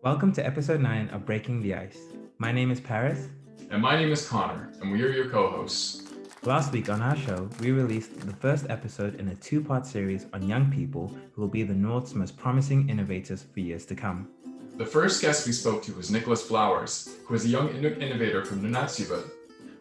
Welcome to episode 9 of Breaking the Ice. My name is Paris. And my name is Connor, and we are your co-hosts. Last week on our show, we released the first episode in a two-part series on young people who will be the North's most promising innovators for years to come. The first guest we spoke to was Nicholas Flowers, who is a young innovator from Nunatsiavut.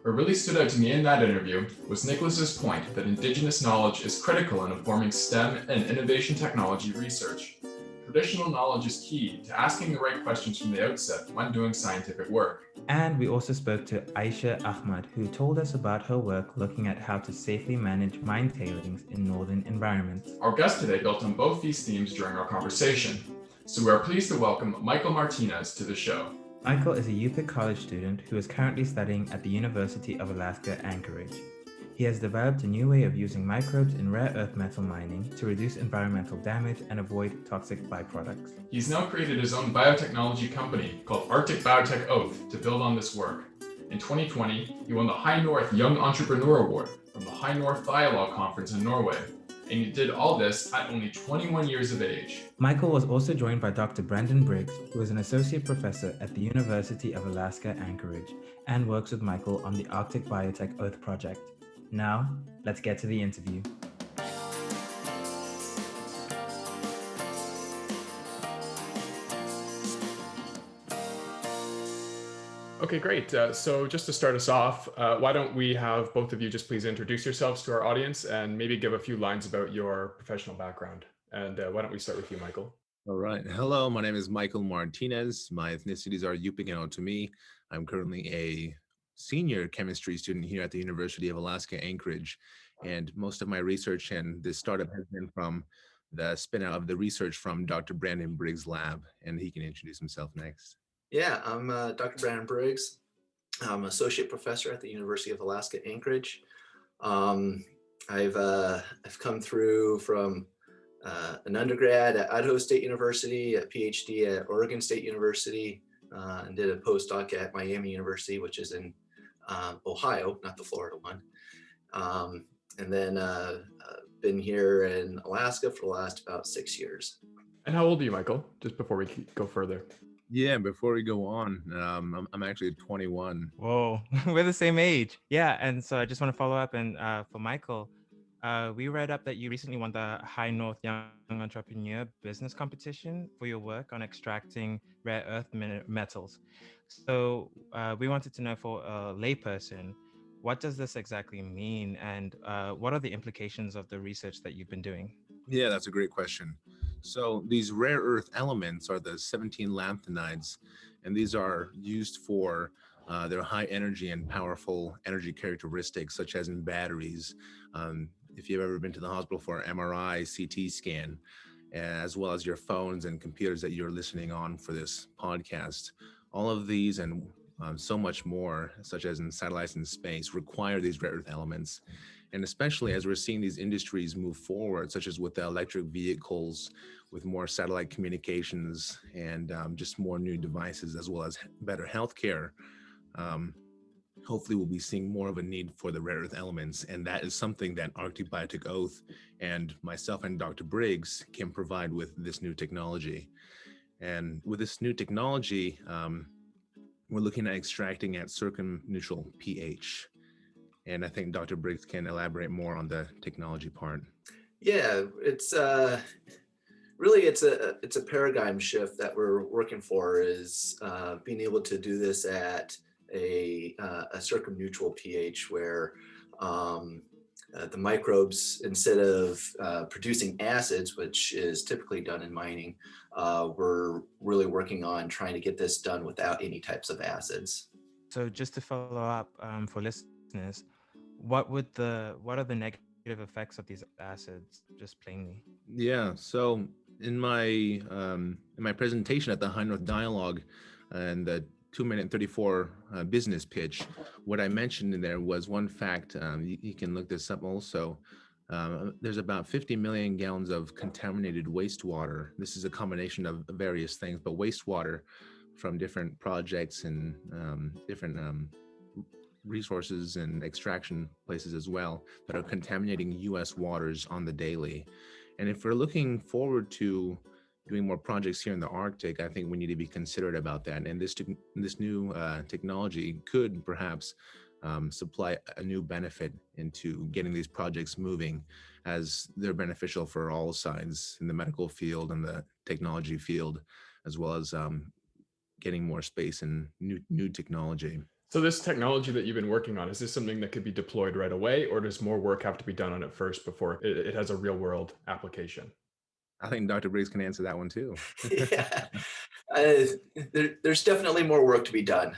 What really stood out to me in that interview was Nicholas's point that Indigenous knowledge is critical in informing STEM and innovation technology research. Traditional knowledge is key to asking the right questions from the outset when doing scientific work. And we also spoke to Aisha Ahmad, who told us about her work looking at how to safely manage mine tailings in northern environments. Our guest today built on both these themes during our conversation, so we are pleased to welcome Michael Martinez to the show. Michael is a UPick college student who is currently studying at the University of Alaska Anchorage. He has developed a new way of using microbes in rare earth metal mining to reduce environmental damage and avoid toxic byproducts. He's now created his own biotechnology company called Arctic Biotech Oath to build on this work. In 2020, he won the High North Young Entrepreneur Award from the High North Dialogue Conference in Norway. And he did all this at only 21 years of age. Michael was also joined by Dr. Brandon Briggs, who is an associate professor at the University of Alaska Anchorage and works with Michael on the Arctic Biotech Oath project. Now, let's get to the interview. Okay, great. So just to start us off, why don't we have both of you just please introduce yourselves to our audience and maybe give a few lines about your professional background. And why don't we start with you, Michael? All right. Hello, my name is Michael Martinez. My ethnicities are Yupik and Otomi. I'm currently a senior chemistry student here at the University of Alaska Anchorage. And most of my research and this startup has been from the spin out of the research from Dr. Brandon Briggs' lab. And he can introduce himself next. Yeah, I'm Dr. Brandon Briggs. I'm associate professor at the University of Alaska Anchorage. I've come through from an undergrad at Idaho State University, a PhD at Oregon State University, and did a postdoc at Miami University, which is in Ohio, not the Florida one. And then been here in Alaska for the last about 6 years. And how old are you, Michael? Just before we go further. Yeah, before we go on, I'm actually 21. Whoa, we're the same age. Yeah, and so I just want to follow up. And for Michael, we read up that you recently won the High North Young Entrepreneur Business Competition for your work on extracting rare earth metals. So we wanted to know, for a layperson, what does this exactly mean, and what are the implications of the research that you've been doing? Yeah, that's a great question. So these rare earth elements are the 17 lanthanides, and these are used for their high energy and powerful energy characteristics, such as in batteries. If you've ever been to the hospital for an MRI, CT scan, as well as your phones and computers that you're listening on for this podcast, all of these and so much more, such as in satellites in space, require these rare earth elements. And especially as we're seeing these industries move forward, such as with the electric vehicles, with more satellite communications and just more new devices, as well as better healthcare, hopefully we'll be seeing more of a need for the rare earth elements. And that is something that Arctic Biotech Oath and myself and Dr. Briggs can provide with this new technology. And with this new technology, we're looking at extracting at circumneutral pH. And I think Dr. Briggs can elaborate more on the technology part. Yeah, it's really it's a paradigm shift that we're working for, is being able to do this at a circumneutral pH, where the microbes, instead of producing acids, which is typically done in mining, we're really working on trying to get this done without any types of acids. So just to follow up for listeners, what are the negative effects of these acids, just plainly? Yeah, so in my presentation at the High North Dialogue and the 2-minute and 34 business pitch, what I mentioned in there was one fact. You can look this up also. There's about 50 million gallons of contaminated wastewater. This is a combination of various things, but wastewater from different projects and different resources and extraction places as well that are contaminating U.S. waters on the daily. And if we're looking forward to doing more projects here in the Arctic, I think we need to be considerate about that. And this new technology could perhaps supply a new benefit into getting these projects moving, as they're beneficial for all sides in the medical field and the technology field, as well as getting more space and new technology. So this technology that you've been working on, is this something that could be deployed right away, or does more work have to be done on it first before it has a real world application? I think Dr. Briggs can answer that one too. Yeah, uh, there's definitely more work to be done.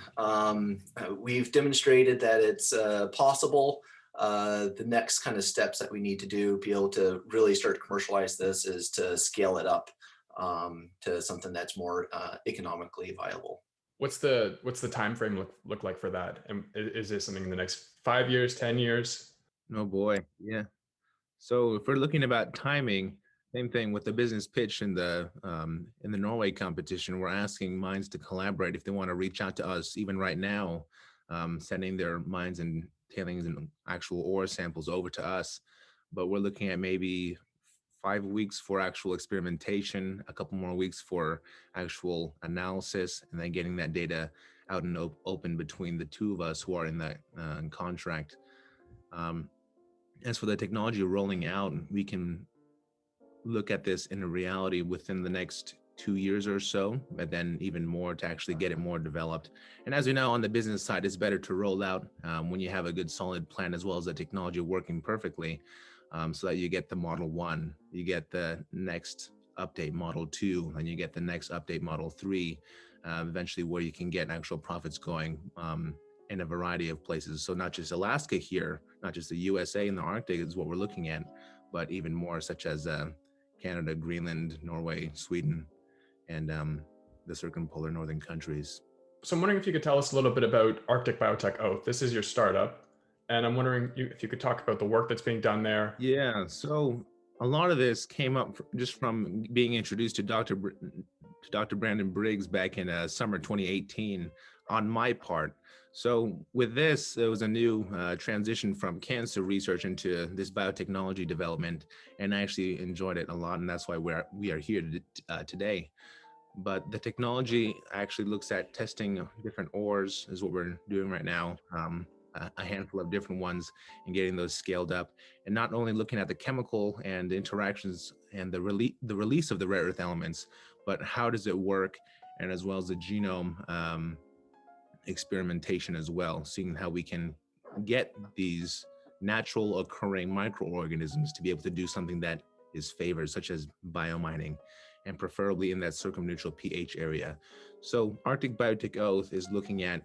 We've demonstrated that it's possible. The next kind of steps that we need to do, be able to really start to commercialize this, is to scale it up to something that's more economically viable. What's the time frame look like for that? And is this something in the next 5 years, 10 years? Oh boy, yeah. So if we're looking about timing, same thing with the business pitch in the Norway competition. We're asking minds to collaborate if they want to reach out to us, even right now, sending their mines and tailings and actual ore samples over to us. But we're looking at maybe 5 weeks for actual experimentation, a couple more weeks for actual analysis, and then getting that data out and open between the two of us who are in that contract. Um, as for the technology rolling out, we can look at this in a reality within the next 2 years or so, but then even more to actually get it more developed. And as we know, on the business side, it's better to roll out when you have a good solid plan, as well as the technology working perfectly, so that you get the Model 1, you get the next update Model 2, and you get the next update Model 3, eventually where you can get actual profits going in a variety of places. So not just Alaska here, not just the USA and the Arctic is what we're looking at, but even more, such as Canada, Greenland, Norway, Sweden, and the circumpolar northern countries. So I'm wondering if you could tell us a little bit about Arctic Biotech Oath. This is your startup, and I'm wondering if you could talk about the work that's being done there. Yeah, so a lot of this came up just from being introduced to Dr. Brandon Briggs back in summer 2018 on my part. So with this, it was a new transition from cancer research into this biotechnology development, and I actually enjoyed it a lot, and that's why we are here today. But the technology actually looks at testing different ores, is what we're doing right now. A handful of different ones, and getting those scaled up, and not only looking at the chemical and the interactions and the release of the rare earth elements, but how does it work, and as well as the genome experimentation as well, seeing how we can get these natural occurring microorganisms to be able to do something that is favored, such as biomining, and preferably in that circumneutral pH area. So Arctic Biotech Oath is looking at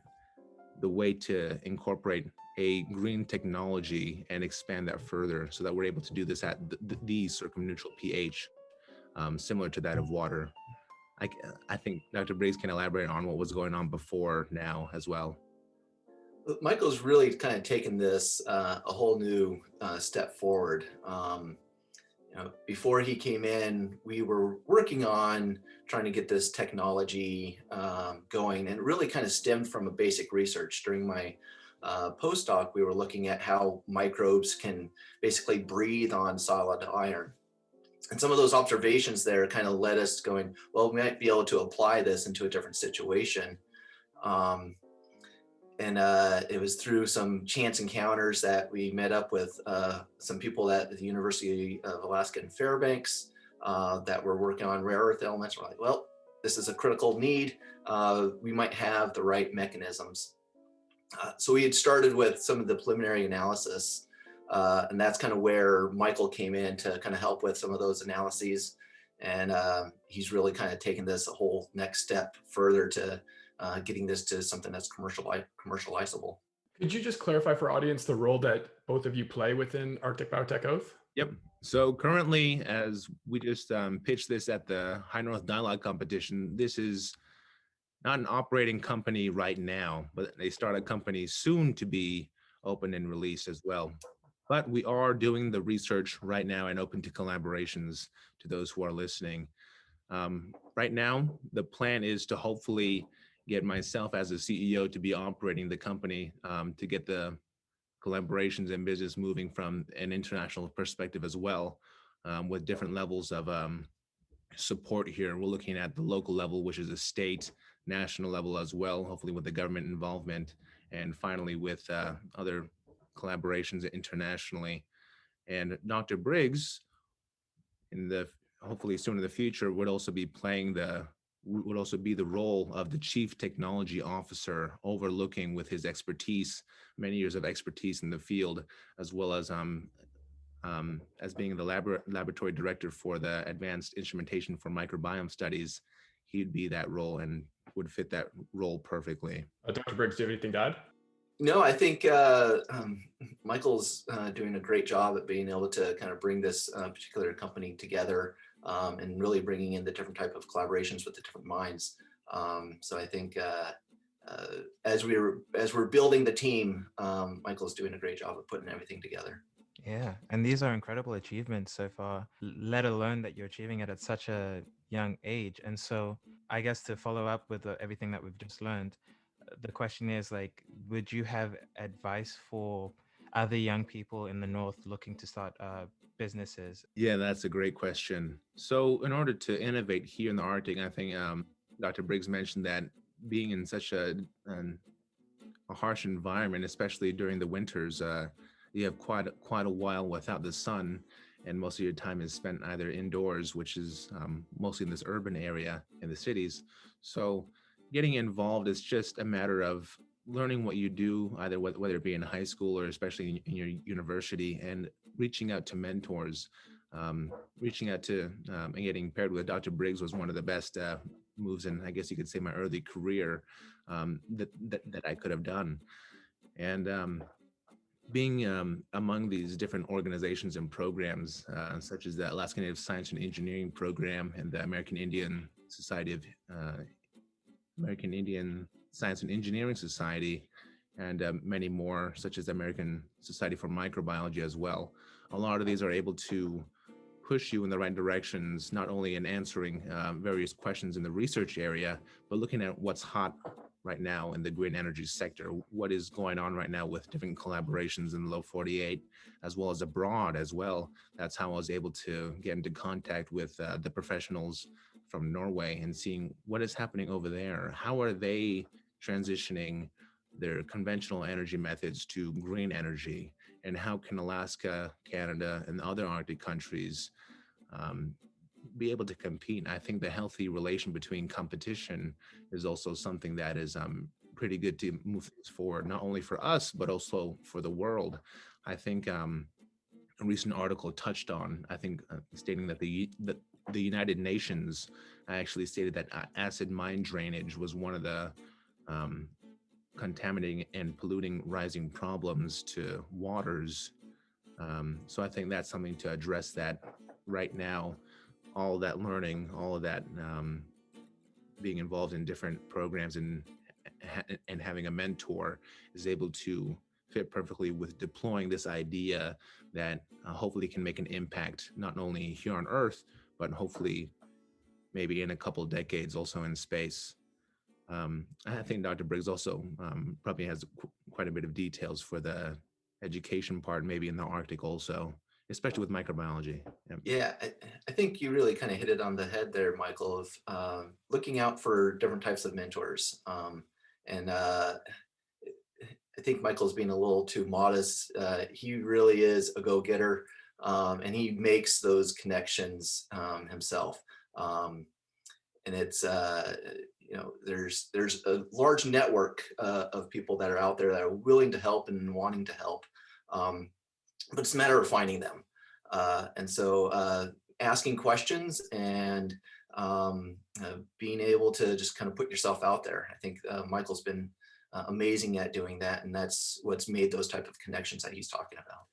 the way to incorporate a green technology and expand that further, so that we're able to do this at the circumneutral pH, similar to that of water. I think Dr. Briggs can elaborate on what was going on before now as well. Michael's really kind of taken this a whole new step forward. Before he came in, we were working on trying to get this technology going, and it really kind of stemmed from a basic research. During my postdoc, we were looking at how microbes can basically breathe on solid iron. And some of those observations there kind of led us going, well, we might be able to apply this into a different situation. And it was through some chance encounters that we met up with some people at the University of Alaska in Fairbanks that were working on rare earth elements. We're like, well, this is a critical need. We might have the right mechanisms. So we had started with some of the preliminary analysis, and that's kind of where Michael came in to kind of help with some of those analyses. And he's really kind of taken this a whole next step further to getting this to something that's commercializable. Could you just clarify for audience the role that both of you play within Arctic Biotech Oath? Yep. So currently, as we just pitched this at the High North Dialogue competition, this is not an operating company right now, but they start a company soon to be open and released as well. But we are doing the research right now and open to collaborations to those who are listening. Right now, the plan is to hopefully get myself as a CEO to be operating the company, to get the collaborations and business moving from an international perspective as well, with different levels of support here. We're looking at the local level, which is a state, national level as well, hopefully with the government involvement, and finally with other collaborations internationally. And Dr. Briggs, in the hopefully soon in the future, would also be the role of the chief technology officer, overlooking with his expertise, many years of expertise in the field, as well as being the laboratory director for the advanced instrumentation for microbiome studies. He'd be that role and would fit that role perfectly. Dr. Briggs, do you have anything to add? No, I think Michael's doing a great job at being able to kind of bring this particular company together, and really bringing in the different type of collaborations with the different minds. So I think as we're building the team, Michael's doing a great job of putting everything together. Yeah, and these are incredible achievements so far, let alone that you're achieving it at such a young age. And so I guess to follow up with everything that we've just learned, the question is like, would you have advice for other young people in the North looking to start businesses? Yeah, that's a great question. So, in order to innovate here in the Arctic, I think Dr. Briggs mentioned that being in such a harsh environment, especially during the winters, you have quite a while without the sun, and most of your time is spent either indoors, which is mostly in this urban area in the cities. So, getting involved is just a matter of learning what you do, either whether it be in high school or especially in your university, and reaching out to mentors, reaching out to and getting paired with Dr. Briggs was one of the best moves in, I guess you could say, my early career that I could have done. And being among these different organizations and programs, such as the Alaska Native Science and Engineering Program and the American Indian Science and Engineering Society, and many more, such as the American Society for Microbiology as well. A lot of these are able to push you in the right directions, not only in answering various questions in the research area, but looking at what's hot right now in the green energy sector, what is going on right now with different collaborations in the low 48, as well as abroad as well. That's how I was able to get into contact with the professionals from Norway and seeing what is happening over there. How are they transitioning their conventional energy methods to green energy? And how can Alaska, Canada, and other Arctic countries be able to compete? I think the healthy relation between competition is also something that is pretty good to move things forward, not only for us, but also for the world. I think a recent article touched on, I think, stating that the United Nations actually stated that acid mine drainage was one of the contaminating and polluting rising problems to waters. So I think that's something to address that right now. All of that learning, all of that being involved in different programs and having a mentor is able to fit perfectly with deploying this idea that hopefully can make an impact, not only here on Earth, but hopefully maybe in a couple of decades also in space. I think Dr. Briggs also probably has quite a bit of details for the education part, maybe in the Arctic also, especially with microbiology. Yeah, I think you really kind of hit it on the head there, Michael, of looking out for different types of mentors. And I think Michael's being a little too modest. He really is a go-getter, and he makes those connections himself. And it's there's a large network of people that are out there that are willing to help and wanting to help, but it's a matter of finding them. And so asking questions and being able to just kind of put yourself out there. I think Michael's been amazing at doing that, and that's what's made those type of connections that he's talking about.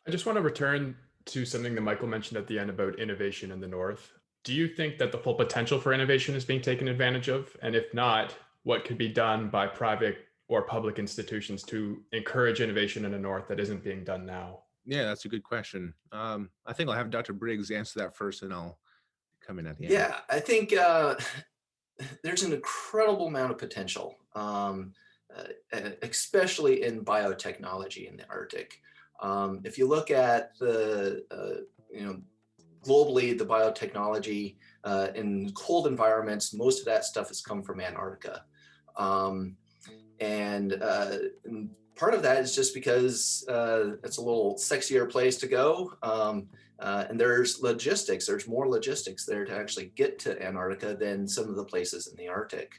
I just want to return to something that Michael mentioned at the end about innovation in the North. Do you think that the full potential for innovation is being taken advantage of? And if not, what could be done by private or public institutions to encourage innovation in the North that isn't being done now? Yeah, that's a good question. I think I'll have Dr. Briggs answer that first, and I'll come in at the end. Yeah, I think there's an incredible amount of potential, especially in biotechnology in the Arctic. If you look at the globally, the biotechnology in cold environments, most of that stuff has come from Antarctica. And part of that is just because it's a little sexier place to go. And there's logistics, there's more logistics there to actually get to Antarctica than some of the places in the Arctic.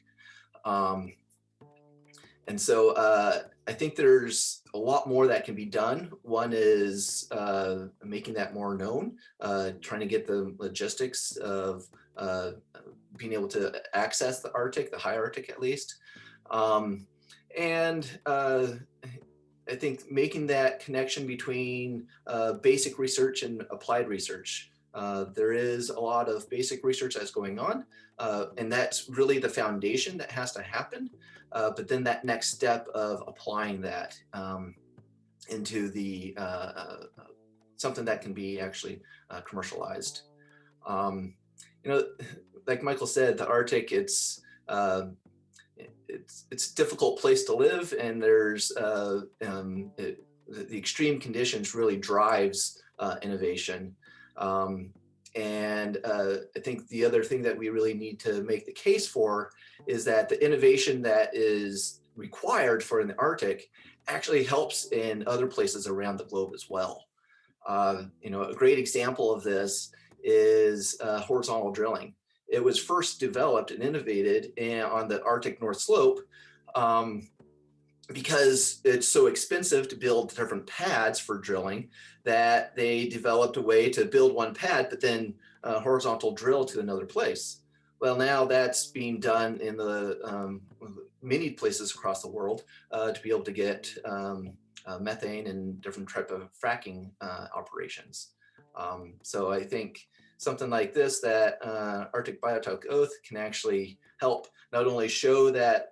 And so I think there's a lot more that can be done. One is making that more known, trying to get the logistics of being able to access the Arctic, the high Arctic at least. And I think making that connection between basic research and applied research. There is a lot of basic research that's going on, and that's really the foundation that has to happen. But then that next step of applying that into the something that can be actually commercialized. Like Michael said, the Arctic, it's a difficult place to live, and there's the extreme conditions really drives innovation. And I think the other thing that we really need to make the case for is that the innovation that is required for in the Arctic actually helps in other places around the globe as well. A great example of this is horizontal drilling. It was first developed and innovated on the Arctic North Slope because it's so expensive to build different pads for drilling that they developed a way to build one pad, but then horizontal drill to another place. Well, now that's being done in the many places across the world to be able to get methane and different type of fracking operations. So I think something like this, that Arctic Biotech Oath, can actually help not only show that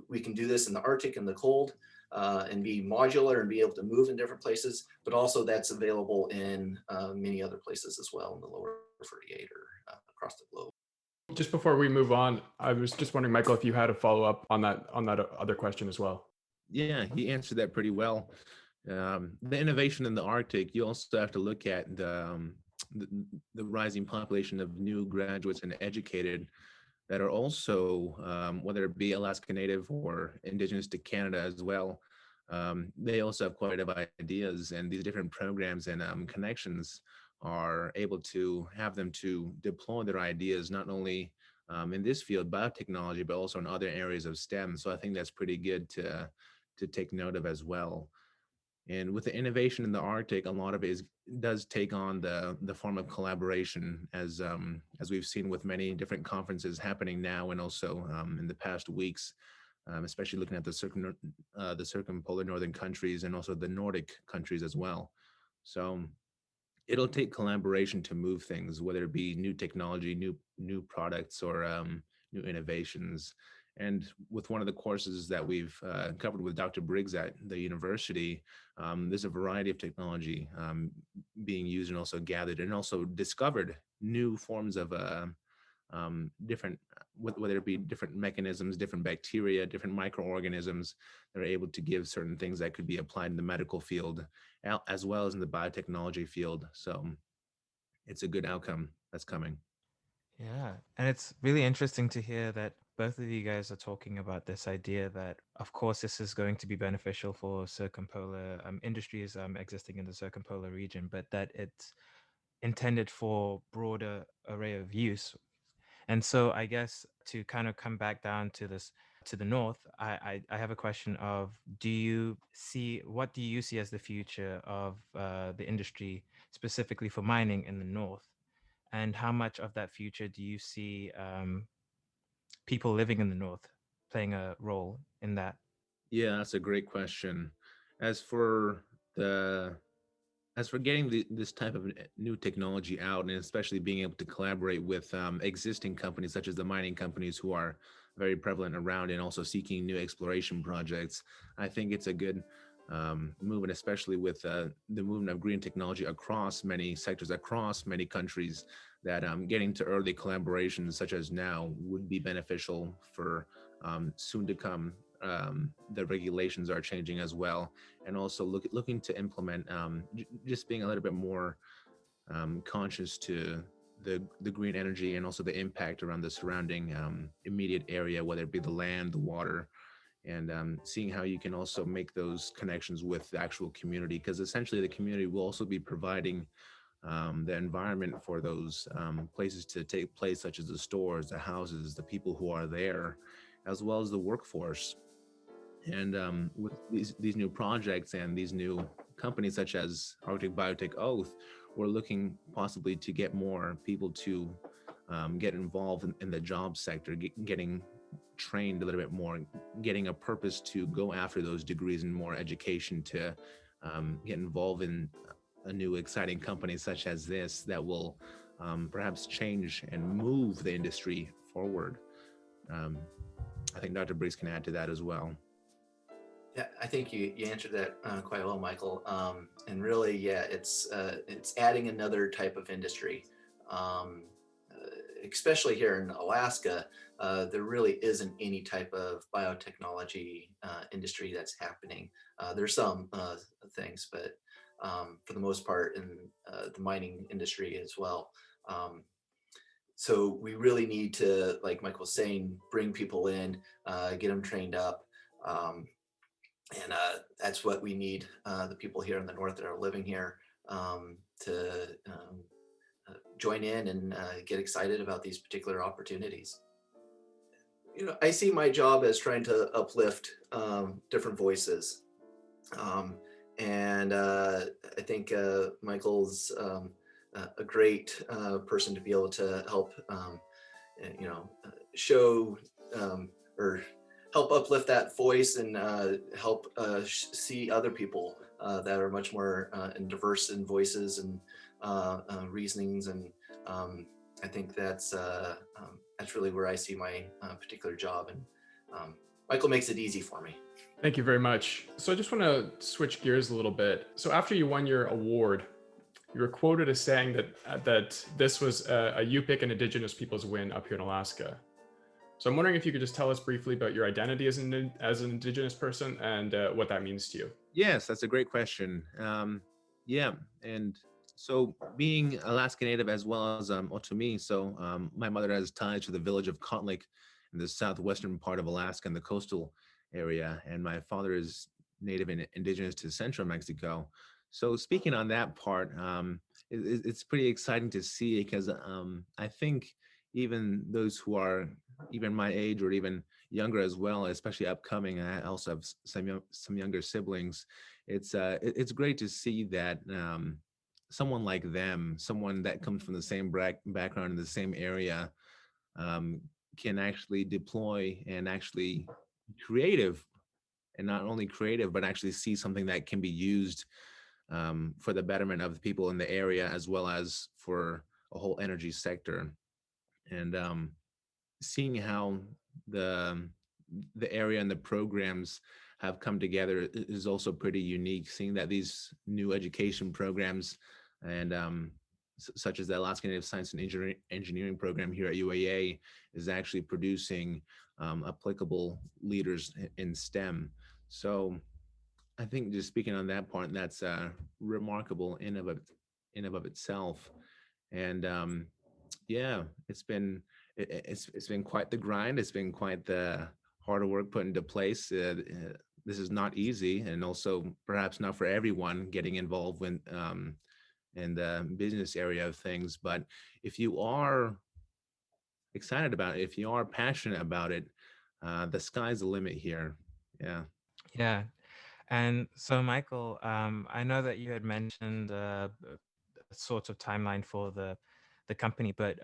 we can do this in the Arctic and the cold and be modular and be able to move in different places, but also that's available in many other places as well in the lower 48 or across the globe. Just before we move on, I was just wondering, Michael, if you had a follow up on that other question as well. Yeah, he answered that pretty well. The innovation in the Arctic, you also have to look at the rising population of new graduates and educated that are also, whether it be Alaska Native or indigenous to Canada as well, they also have quite a bit of ideas, and these different programs and connections are able to have them to deploy their ideas, not only in this field, biotechnology, but also in other areas of STEM. So I think that's pretty good to take note of as well. And with the innovation in the Arctic, a lot of it does take on the form of collaboration, as we've seen with many different conferences happening now and also in the past weeks, especially looking at the circumpolar northern countries and also the Nordic countries as well. So it'll take collaboration to move things, whether it be new technology, new products, or new innovations. And with one of the courses that we've covered with Dr. Briggs at the university, there's a variety of technology being used and also gathered and also discovered new forms of different, whether it be different mechanisms, different bacteria, different microorganisms that are able to give certain things that could be applied in the medical field as well as in the biotechnology field. So it's a good outcome that's coming. Yeah, and it's really interesting to hear that both of you guys are talking about this idea that, of course, this is going to be beneficial for circumpolar industries existing in the circumpolar region, but that it's intended for broader array of use. And so I guess to kind of come back down to this, to the north, I have a question of, what do you see as the future of the industry specifically for mining in the north? And how much of that future do you see people living in the north playing a role in that? Yeah, that's a great question. As for the as for getting this type of new technology out, and especially being able to collaborate with existing companies such as the mining companies who are very prevalent around and also seeking new exploration projects, I think it's a good move, and especially with the movement of green technology across many sectors, across many countries, that getting to early collaborations such as now would be beneficial for soon to come. The regulations are changing as well, and also looking to implement just being a little bit more conscious to the green energy and also the impact around the surrounding immediate area, whether it be the land, the water, and seeing how you can also make those connections with the actual community, because essentially the community will also be providing the environment for those places to take place, such as the stores, the houses, the people who are there, as well as the workforce. And with these new projects and these new companies such as Arctic Biotech Oath, we're looking possibly to get more people to get involved in the job sector, getting trained a little bit more, getting a purpose to go after those degrees and more education to get involved in a new exciting company such as this that will perhaps change and move the industry forward. Um, I think Dr. Briggs can add to that as well. Yeah, I think you answered that quite well, Michael. And really, yeah, it's adding another type of industry. Um, Especially here in Alaska, there really isn't any type of biotechnology industry that's happening. There's some things, but for the most part, in the mining industry as well. Um, so we really need to, like Michael was saying, bring people in, get them trained up. Um, and that's what we need, the people here in the north that are living here, to join in and get excited about these particular opportunities. I see my job as trying to uplift different voices. Um, and I think Michael's a great person to be able to help, show or help uplift that voice and help see other people that are much more and diverse in voices and reasonings. And I think that's really where I see my particular job. And Michael makes it easy for me. Thank you very much. So I just want to switch gears a little bit. So after you won your award, you were quoted as saying that this was a Yupik and Indigenous peoples win up here in Alaska. So I'm wondering if you could just tell us briefly about your identity as an Indigenous person and what that means to you. Yes, that's a great question. Yeah, and so being Alaska Native as well as Otomi, so my mother has ties to the village of Kotlik in the southwestern part of Alaska in the coastal area, and my father is Native and Indigenous to central Mexico. So speaking on that part, it's pretty exciting to see because I think even those who are even my age or even younger as well, especially upcoming, I also have some younger siblings. It's great to see that someone like them, someone that comes from the same background in the same area, um, can actually deploy and actually creative, and not only creative, but actually see something that can be used for the betterment of the people in the area as well as for a whole energy sector. And seeing how the the area and the programs have come together is also pretty unique. Seeing that these new education programs and such as the Alaska Native Science and Engineering program here at UAA is actually producing applicable leaders in STEM. So I think just speaking on that part, that's remarkable in of itself. And yeah, it's been quite the grind. It's been quite the hard work put into place. This is not easy, and also perhaps not for everyone getting involved in the business area of things. But if you are excited about it, if you are passionate about it, the sky's the limit here. Yeah. Yeah. And so, Michael, I know that you had mentioned a sort of timeline for the company, but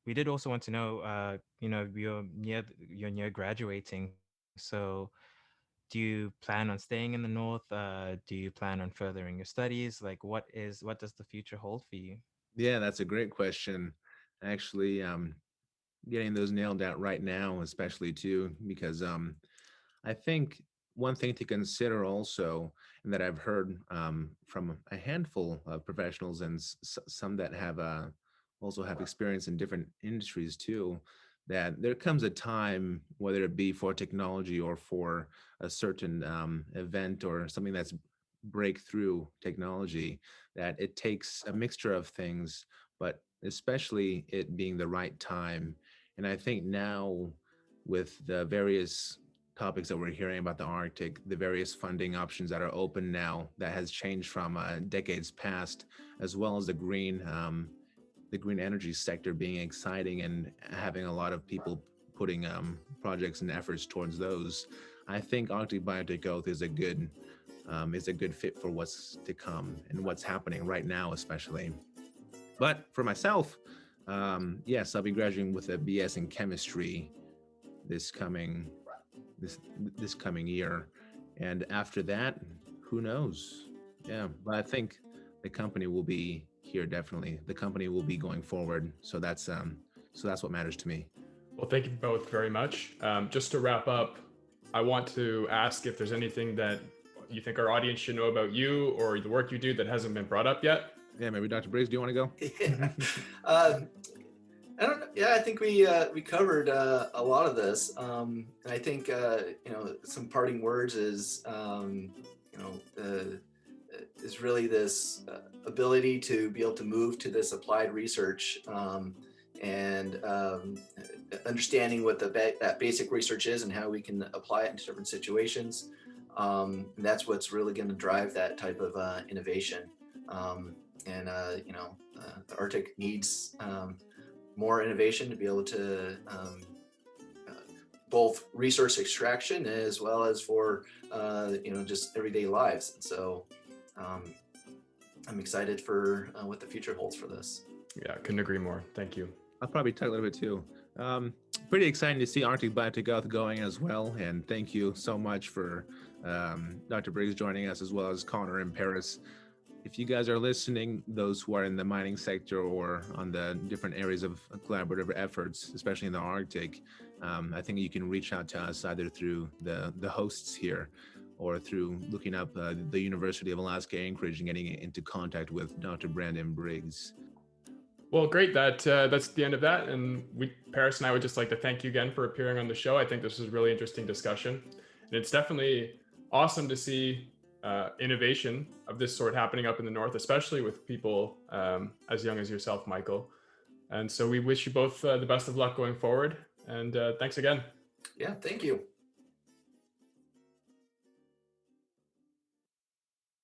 we did also want to know, you're near graduating. So, do you plan on staying in the north? Do you plan on furthering your studies? Like, what does the future hold for you? Yeah, that's a great question. Actually, getting those nailed out right now, especially too, because I think one thing to consider also, and that I've heard from a handful of professionals and some that have also have experience in different industries too, that there comes a time, whether it be for technology or for a certain event or something that's breakthrough technology, that it takes a mixture of things, but especially it being the right time. And I think now, with the various topics that we're hearing about the Arctic, the various funding options that are open now, that has changed from decades past, as well as the green energy sector being exciting and having a lot of people putting projects and efforts towards those. I think Arctic Biotech Oath is a good fit for what's to come and what's happening right now, especially. But for myself, yes, I'll be graduating with a BS in chemistry this coming this coming year, and after that, who knows? Yeah, but I think the company will be here definitely. The company will be going forward, so that's what matters to me. Well, thank you both very much. Just to wrap up, I want to ask if there's anything that you think our audience should know about you or the work you do that hasn't been brought up yet. Yeah, maybe Dr. Briggs, do you want to go? Yeah. I don't know. Yeah, I think we covered a lot of this. And I think some parting words is is really this ability to be able to move to this applied research and understanding what that basic research is and how we can apply it into different situations. And that's what's really going to drive that type of innovation. The Arctic needs more innovation to be able to both resource extraction as well as for just everyday lives. And so I'm excited for what the future holds for this. Yeah, couldn't agree more. Thank you. I'll probably talk a little bit too. Pretty exciting to see Arctic Biotech Oath going as well. And thank you so much for Dr. Briggs joining us, as well as Connor and Paris. If you guys are listening, those who are in the mining sector or on the different areas of collaborative efforts, especially in the Arctic, I think you can reach out to us either through the hosts here or through looking up the University of Alaska Anchorage and getting into contact with Dr. Brandon Briggs. Well, great. That's the end of that. And Paris and I would just like to thank you again for appearing on the show. I think this was a really interesting discussion. And it's definitely awesome to see innovation of this sort happening up in the north, especially with people as young as yourself, Michael. And so we wish you both the best of luck going forward. And thanks again. Yeah, thank you.